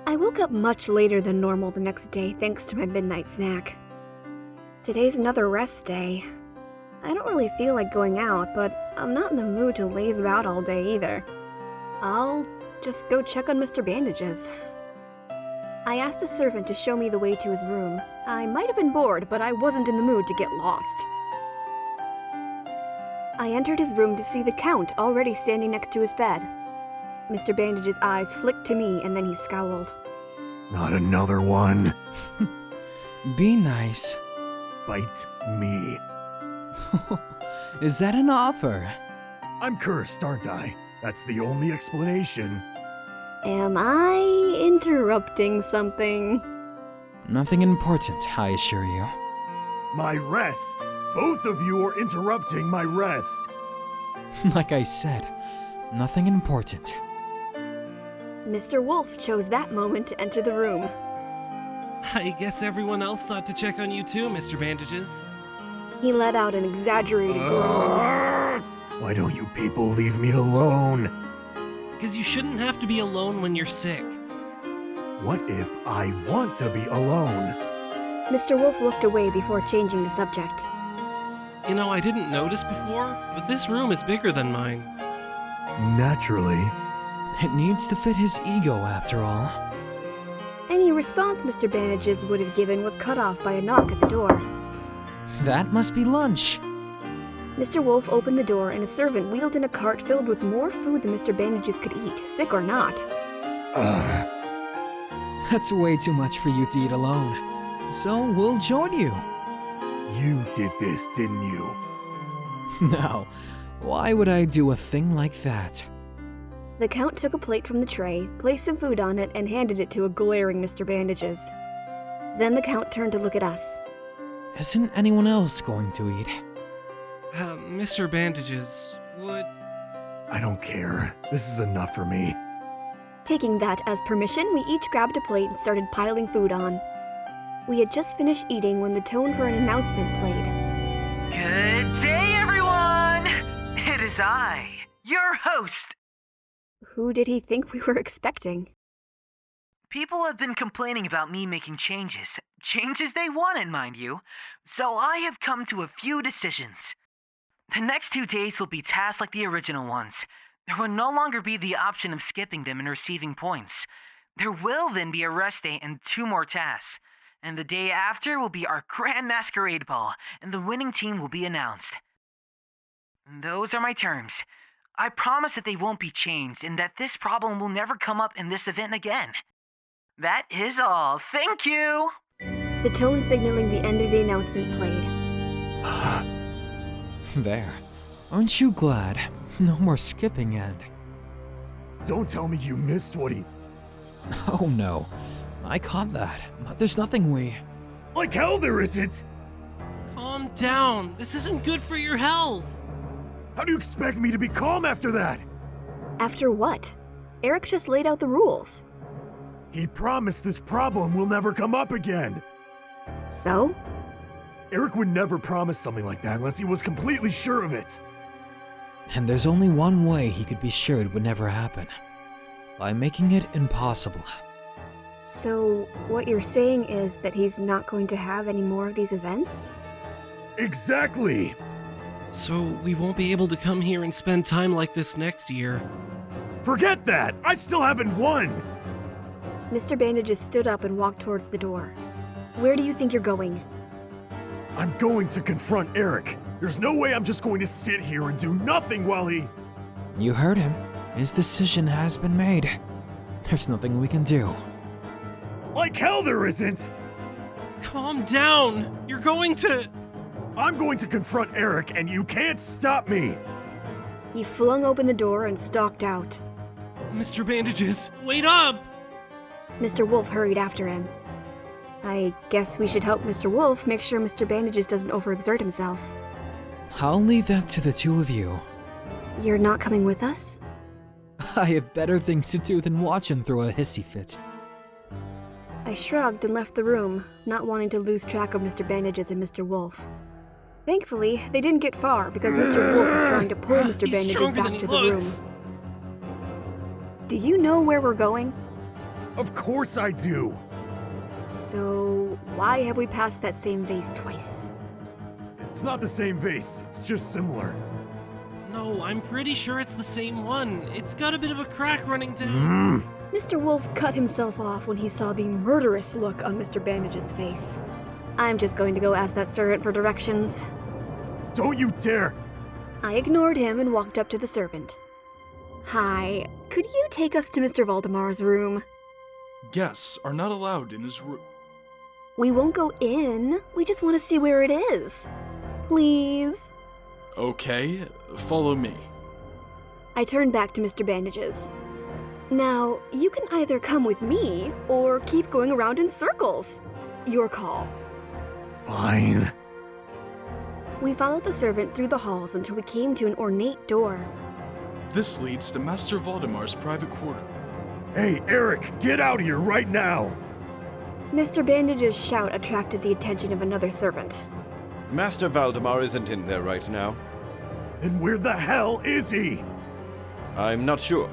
I woke up much later than normal the next day thanks to my midnight snack. Today's another rest day. I don't really feel like going out, but I'm not in the mood to laze about all day either. I'll just go check on Mr. Bandages. I asked a servant to show me the way to his room. I might have been bored, but I wasn't in the mood to get lost. I entered his room to see the Count already standing next to his bed. Mr. Bandage's eyes flicked to me and then he scowled. Not another one. Be nice. Bite me. Is that an offer? I'm cursed, aren't I? That's the only explanation. Am I interrupting something? Nothing important, I assure you. My rest! Both of you are interrupting my rest! Like I said, nothing important. Mr. Wolf chose that moment to enter the room. I guess everyone else thought to check on you too, Mr. Bandages. He let out an exaggerated groan. Why don't you people leave me alone? Because you shouldn't have to be alone when you're sick. What if I want to be alone? Mr. Wolf looked away before changing the subject. You know, I didn't notice before, but this room is bigger than mine. Naturally. It needs to fit his ego, after all. Any response Mr. Bandages would have given was cut off by a knock at the door. That must be lunch. Mr. Wolf opened the door and a servant wheeled in a cart filled with more food than Mr. Bandages could eat, sick or not. That's way too much for you to eat alone. So we'll join you. You did this, didn't you? No. Why would I do a thing like that? The Count took a plate from the tray, placed some food on it, and handed it to a glaring Mr. Bandages. Then the Count turned to look at us. Isn't anyone else going to eat? Mr. Bandages, would... I don't care. This is enough for me. Taking that as permission, we each grabbed a plate and started piling food on. We had just finished eating when the tone for an announcement played. Good day, everyone! It is I, your host. Who did he think we were expecting? People have been complaining about me making changes. Changes they wanted, mind you. So I have come to a few decisions. The next 2 days will be tasks like the original ones. There will no longer be the option of skipping them and receiving points. There will then be a rest day and 2 more tasks. And the day after will be our grand masquerade ball, and the winning team will be announced. Those are my terms. I promise that they won't be changed, and that this problem will never come up in this event again. That is all. Thank you! The tone signaling the end of the announcement played. There. Aren't you glad? No more skipping and... Don't tell me you missed what he... Oh no. I caught that, but there's nothing we... Like hell there isn't! Calm down. This isn't good for your health. How do you expect me to be calm after that? After what? Erik just laid out the rules. He promised this problem will never come up again. So? Erik would never promise something like that unless he was completely sure of it. And there's only one way he could be sure it would never happen. By making it impossible. So, what you're saying is that he's not going to have any more of these events? Exactly! So we won't be able to come here and spend time like this next year. Forget that! I still haven't won! Mr. Bandages stood up and walked towards the door. Where do you think you're going? I'm going to confront Erik. There's no way I'm just going to sit here and do nothing while he... You heard him. His decision has been made. There's nothing we can do. Like hell there isn't! Calm down! You're going to... I'm going to confront Erik and you can't stop me! He flung open the door and stalked out. Mr. Bandages, wait up! Mr. Wolf hurried after him. I guess we should help Mr. Wolf make sure Mr. Bandages doesn't overexert himself. I'll leave that to the two of you. You're not coming with us? I have better things to do than watch him throw a hissy fit. I shrugged and left the room, not wanting to lose track of Mr. Bandages and Mr. Wolf. Thankfully, they didn't get far because Mr. Wolf was trying to pull Mr. Bandages back to the room. Do you know where we're going? Of course I do. So, why have we passed that same vase twice? It's not the same vase, it's just similar. No, I'm pretty sure it's the same one. It's got a bit of a crack running down. Mr. Wolf cut himself off when he saw the murderous look on Mr. Bandage's face. I'm just going to go ask that servant for directions. Don't you dare! I ignored him and walked up to the servant. Hi, could you take us to Mr. Valdemar's room? Guests are not allowed in his room. We won't go in, we just want to see where it is. Please? Okay, follow me. I turned back to Mr. Bandages. Now, you can either come with me, or keep going around in circles. Your call. Fine. We followed the servant through the halls until we came to an ornate door. This leads to Master Valdemar's private quarter. Hey, Erik, get out here right now! Mr. Bandage's shout attracted the attention of another servant. Master Valdemar isn't in there right now. Then where the hell is he? I'm not sure.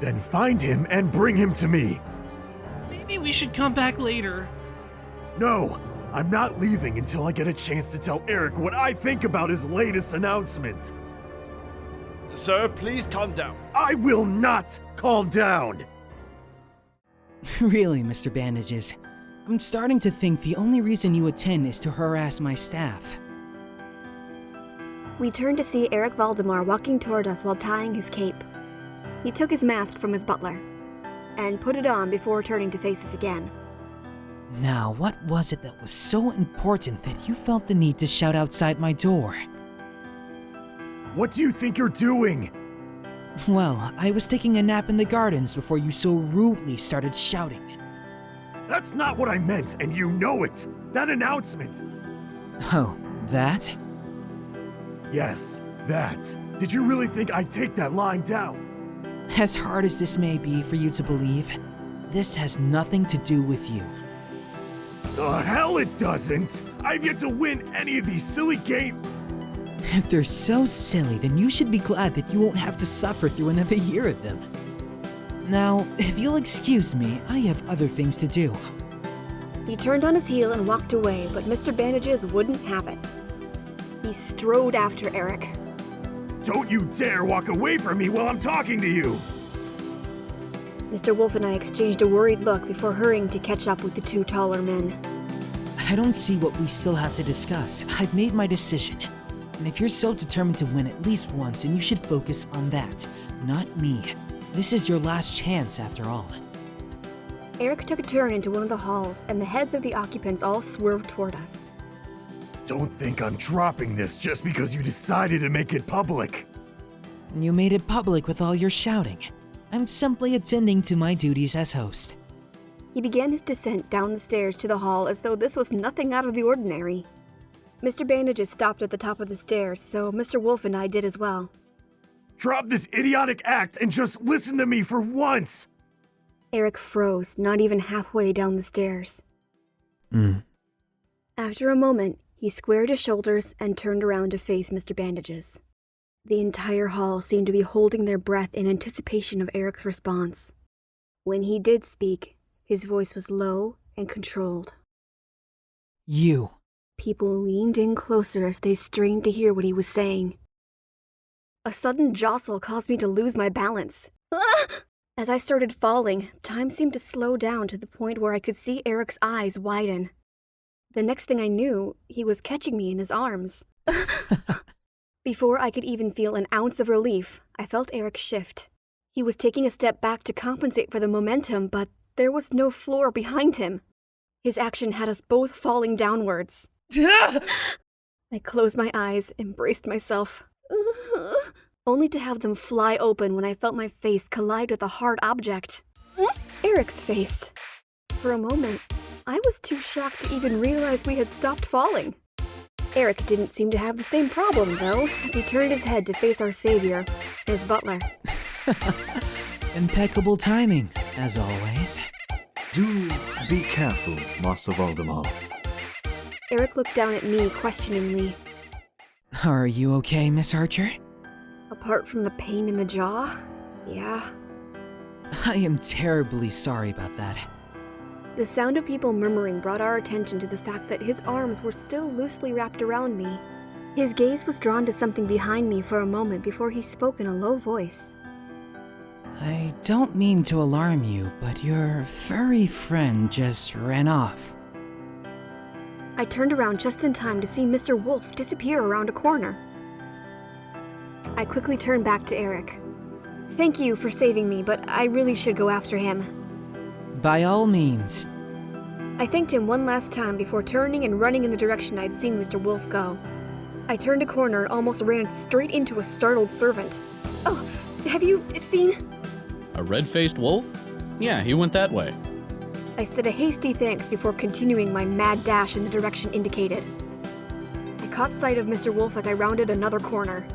Then find him and bring him to me. Maybe we should come back later. No, I'm not leaving until I get a chance to tell Erik what I think about his latest announcement. Sir, please calm down. I will not calm down! Really, Mr. Bandages, I'm starting to think the only reason you attend is to harass my staff. We turned to see Erik Valdemar walking toward us while tying his cape. He took his mask from his butler and put it on before turning to face us again. Now, what was it that was so important that you felt the need to shout outside my door? What do you think you're doing? Well, I was taking a nap in the gardens before you so rudely started shouting. That's not what I meant, and you know it! That announcement! Oh, that? Yes, that. Did you really think I'd take that lying down? As hard as this may be for you to believe, this has nothing to do with you. The hell it doesn't! I've yet to win any of these silly games. If they're so silly, then you should be glad that you won't have to suffer through another year of them. Now, if you'll excuse me, I have other things to do. He turned on his heel and walked away, but Mr. Bandages wouldn't have it. He strode after Erik. Don't you dare walk away from me while I'm talking to you! Mr. Wolf and I exchanged a worried look before hurrying to catch up with the two taller men. I don't see what we still have to discuss. I've made my decision. And if you're so determined to win at least once, then you should focus on that, not me. This is your last chance, after all. Erik took a turn into one of the halls, and the heads of the occupants all swerved toward us. Don't think I'm dropping this just because you decided to make it public. You made it public with all your shouting. I'm simply attending to my duties as host. He began his descent down the stairs to the hall as though this was nothing out of the ordinary. Mr. Bandages stopped at the top of the stairs, so Mr. Wolf and I did as well. Drop this idiotic act and just listen to me for once! Erik froze, not even halfway down the stairs. After a moment, he squared his shoulders and turned around to face Mr. Bandages. The entire hall seemed to be holding their breath in anticipation of Erik's response. When he did speak, his voice was low and controlled. You. People leaned in closer as they strained to hear what he was saying. A sudden jostle caused me to lose my balance. As I started falling, time seemed to slow down to the point where I could see Erik's eyes widen. The next thing I knew, he was catching me in his arms. Before I could even feel an ounce of relief, I felt Erik shift. He was taking a step back to compensate for the momentum, but there was no floor behind him. His action had us both falling downwards. I closed my eyes and braced myself, only to have them fly open when I felt my face collide with a hard object. Erik's face. For a moment, I was too shocked to even realize we had stopped falling. Erik didn't seem to have the same problem, though, as he turned his head to face our savior, his butler. Impeccable timing, as always. Do be careful, Master Valdemar. Erik looked down at me questioningly. Are you okay, Miss Archer? Apart from the pain in the jaw, yeah. I am terribly sorry about that. The sound of people murmuring brought our attention to the fact that his arms were still loosely wrapped around me. His gaze was drawn to something behind me for a moment before he spoke in a low voice. I don't mean to alarm you, but your furry friend just ran off. I turned around just in time to see Mr. Wolf disappear around a corner. I quickly turned back to Erik. Thank you for saving me, but I really should go after him. By all means. I thanked him one last time before turning and running in the direction I'd seen Mr. Wolf go. I turned a corner and almost ran straight into a startled servant. Oh, have you seen? A red-faced wolf? Yeah, he went that way. I said a hasty thanks before continuing my mad dash in the direction indicated. I caught sight of Mr. Wolf as I rounded another corner.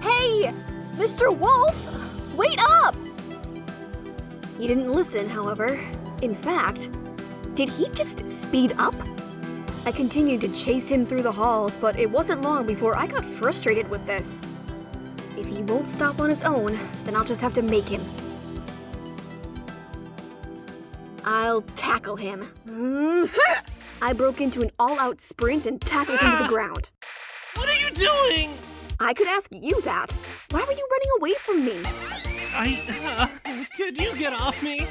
Hey! Mr. Wolf! Wait up! He didn't listen, however. In fact, did he just speed up? I continued to chase him through the halls, but it wasn't long before I got frustrated with this. If he won't stop on his own, then I'll just have to make him. I'll tackle him. I broke into an all-out sprint and tackled him to the ground. What are you doing? I could ask you that. Why were you running away from me? Could you get off me?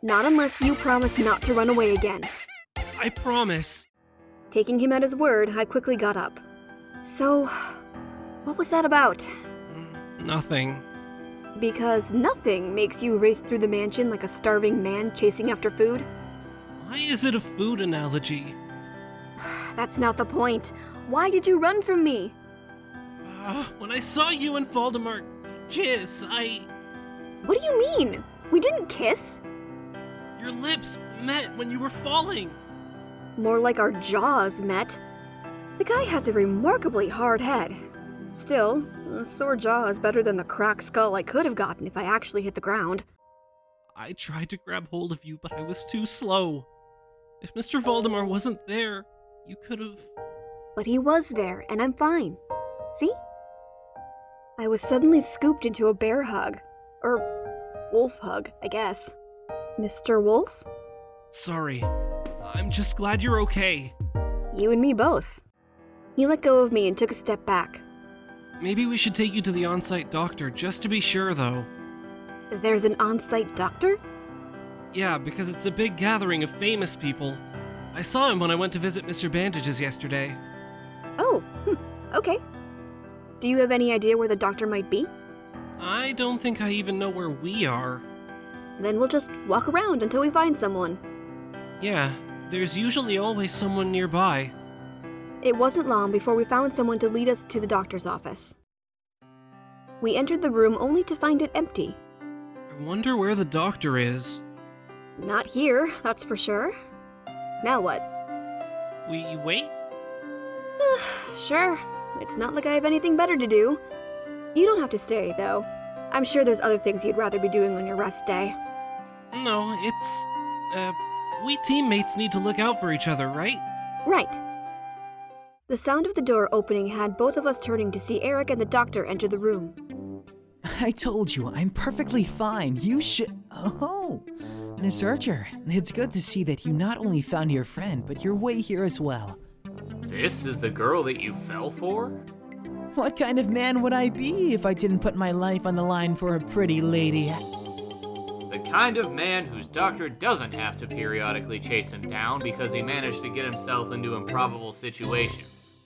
Not unless you promise not to run away again. I promise. Taking him at his word, I quickly got up. So, what was that about? Nothing. Because nothing makes you race through the mansion like a starving man chasing after food? Why is it a food analogy? That's not the point. Why did you run from me? When I saw you and Valdemar kiss, What do you mean? We didn't kiss? Your lips met when you were falling. More like our jaws met. The guy has a remarkably hard head. Still, a sore jaw is better than the cracked skull I could have gotten if I actually hit the ground. I tried to grab hold of you, but I was too slow. If Mr. Valdemar wasn't there, you could have... But he was there, and I'm fine. See? I was suddenly scooped into a bear hug. Or wolf hug, I guess. Mr. Wolf? Sorry. I'm just glad you're okay. You and me both. He let go of me and took a step back. Maybe we should take you to the on-site doctor, just to be sure, though. There's an on-site doctor? Yeah, because it's a big gathering of famous people. I saw him when I went to visit Mr. Bandages yesterday. Oh, okay. Do you have any idea where the doctor might be? I don't think I even know where we are. Then we'll just walk around until we find someone. Yeah, there's usually always someone nearby. It wasn't long before we found someone to lead us to the doctor's office. We entered the room only to find it empty. I wonder where the doctor is. Not here, that's for sure. Now what? We wait? Sure. It's not like I have anything better to do. You don't have to stay, though. I'm sure there's other things you'd rather be doing on your rest day. No, we teammates need to look out for each other, right? Right. The sound of the door opening had both of us turning to see Erik and the doctor enter the room. I told you, I'm perfectly fine. You should... Oh, Miss Archer, it's good to see that you not only found your friend, but you're way here as well. This is the girl that you fell for? What kind of man would I be if I didn't put my life on the line for a pretty lady? The kind of man whose doctor doesn't have to periodically chase him down because he managed to get himself into improbable situations.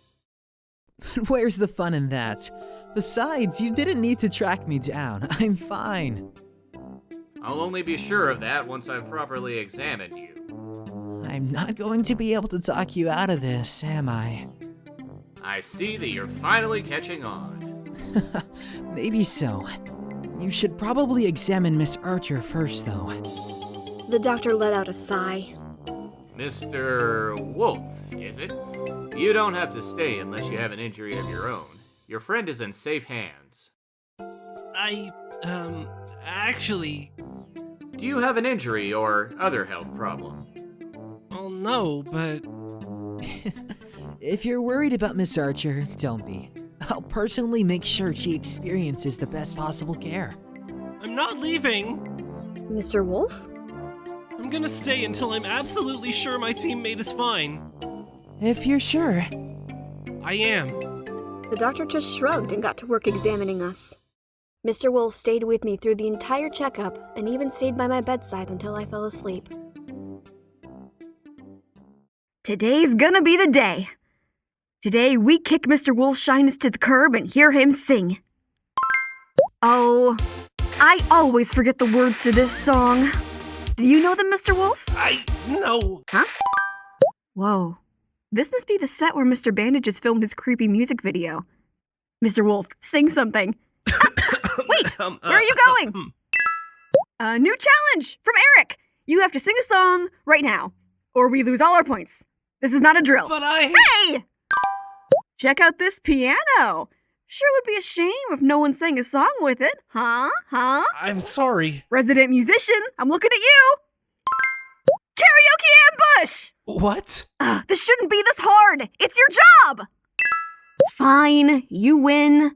Where's the fun in that? Besides, you didn't need to track me down. I'm fine. I'll only be sure of that once I've properly examined you. I'm not going to be able to talk you out of this, am I? I see that you're finally catching on. Maybe so. You should probably examine Miss Archer first, though. The doctor let out a sigh. Mr. Wolf, is it? You don't have to stay unless you have an injury of your own. Your friend is in safe hands. Actually... Do you have an injury or other health problem? Well, no, but... If you're worried about Miss Archer, don't be. I'll personally make sure she experiences the best possible care. I'm not leaving! Mr. Wolf? I'm gonna stay until I'm absolutely sure my teammate is fine. If you're sure. I am. The doctor just shrugged and got to work examining us. Mr. Wolf stayed with me through the entire checkup and even stayed by my bedside until I fell asleep. Today's gonna be the day. Today we kick Mr. Wolf's shyness to the curb and hear him sing. Oh, I always forget the words to this song. Do you know them, Mr. Wolf? No. Huh? Whoa. This must be the set where Mr. Bandages filmed his creepy music video. Mr. Wolf, sing something. Wait, where are you going? A new challenge from Erik. You have to sing a song right now, or we lose all our points. This is not a drill. But Hey! Check out this piano. Sure would be a shame if no one sang a song with it, huh? I'm sorry. Resident musician, I'm looking at you. Karaoke ambush! What? This shouldn't be this hard. It's your job! Fine, you win.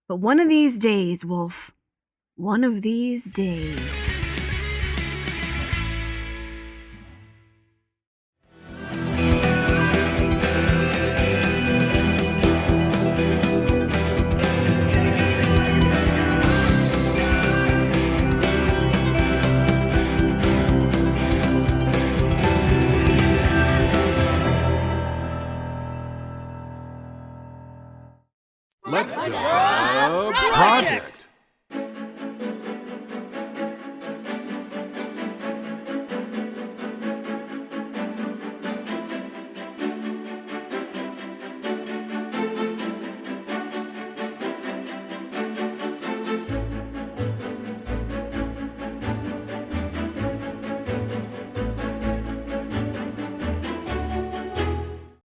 But one of these days, Wolf. One of these days. Let's go. Project!